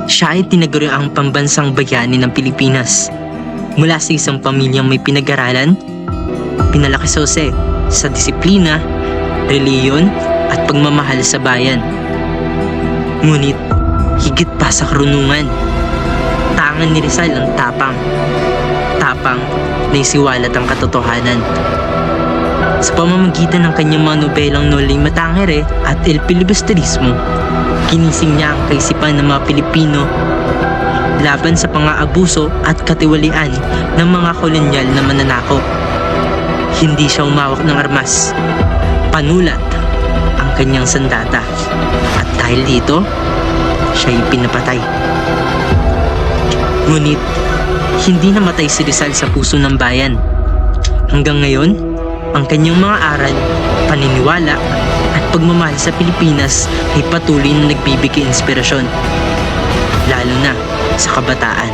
Siya ay tinaguriang pambansang bayani ng Pilipinas. Mula sa isang pamilyang may pinag-aralan, pinalaki si Jose sa disiplina, reliyon at pagmamahal sa bayan. Ngunit higit pa sa karunungan, tangan ni Rizal ang tapang. Tapang na isiwalat ang katotohanan. Sa pamamagitan ng kanyang mga nobelang Nolay Matangere at El Filibusterismo, ginising niya ang kaisipan ng mga Pilipino laban sa pang-aabuso at katiwalian ng mga kolonyal na mananakop. Hindi siya umawak ng armas. Panulat ang kanyang sandata. At dahil dito, siya'y pinapatay. Ngunit, hindi namatay si Rizal sa puso ng bayan. Hanggang ngayon, ang kanyang mga aral, paniniwala at pagmamahal sa Pilipinas ay patuloy na nagbibigay inspirasyon, lalo na sa kabataan.